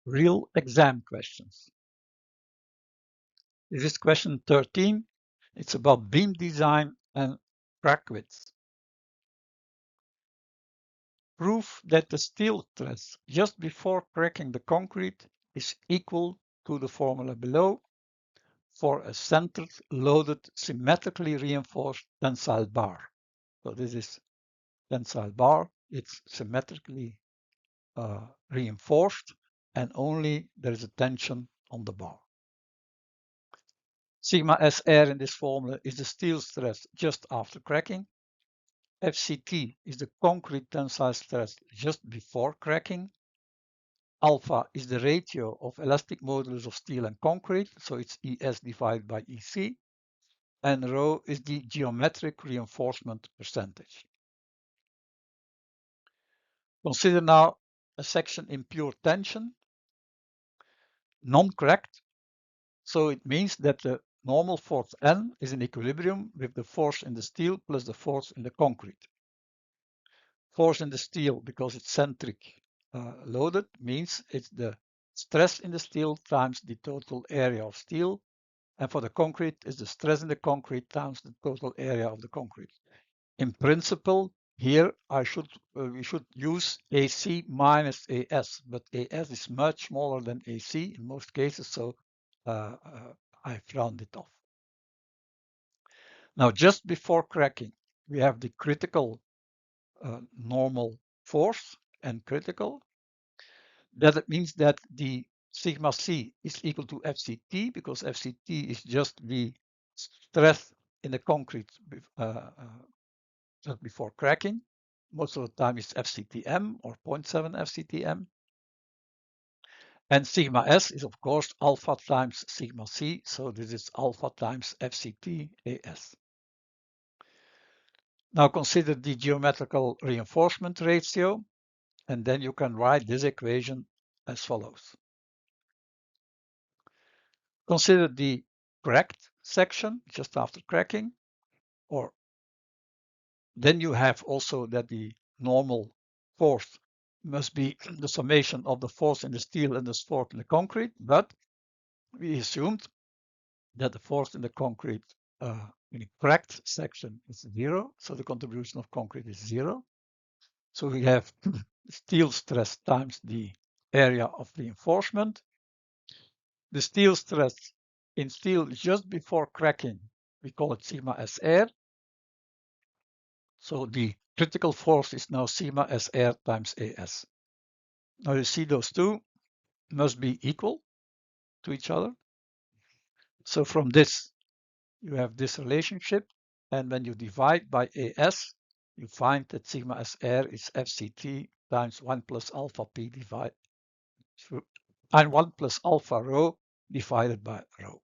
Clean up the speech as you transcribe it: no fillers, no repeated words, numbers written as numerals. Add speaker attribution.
Speaker 1: real exam questions. This is question 13. It's about beam design and Crackwidth. Prove that the steel stress just before cracking the concrete is equal to the formula below for a centered, loaded, symmetrically reinforced tensile bar. So this is tensile bar. It's symmetrically reinforced, and only there is a tension on the bar. Sigma SR in this formula is the steel stress just after cracking. FCT is the concrete tensile stress just before cracking. Alpha is the ratio of elastic modulus of steel and concrete, so it's ES divided by EC. And rho is the geometric reinforcement percentage. Consider now a section in pure tension, non-cracked. So it means that the normal force N is in equilibrium with the force in the steel plus the force in the concrete. Force in the steel, because it's centric loaded, means it's the stress in the steel times the total area of steel. And for the concrete, it's the stress in the concrete times the total area of the concrete. In principle, here we should use AC minus AS, but AS is much smaller than AC in most cases, so I've rounded it off. Now, just before cracking, we have the critical normal force and critical. That means that the sigma C is equal to FCT, because FCT is just the stress in the concrete just before cracking. Most of the time it's FCTM or 0.7 FCTM. And sigma S is of course alpha times sigma C, so this is alpha times FCT AS. Now consider the geometrical reinforcement ratio, and then you can write this equation as follows. Consider the cracked section just after cracking, or then you have also that the normal force must be the summation of the force in the steel and the force in the concrete, but we assumed that the force in the concrete in a cracked section is 0, so the contribution of concrete is 0. So we have steel stress times the area of reinforcement. The steel stress in steel just before cracking, we call it sigma SR. So the critical force is now sigma SR times AS. Now you see those two must be equal to each other. So from this, you have this relationship. And when you divide by AS, you find that sigma SR is FCT times 1 plus alpha P divided and 1 plus alpha rho divided by rho.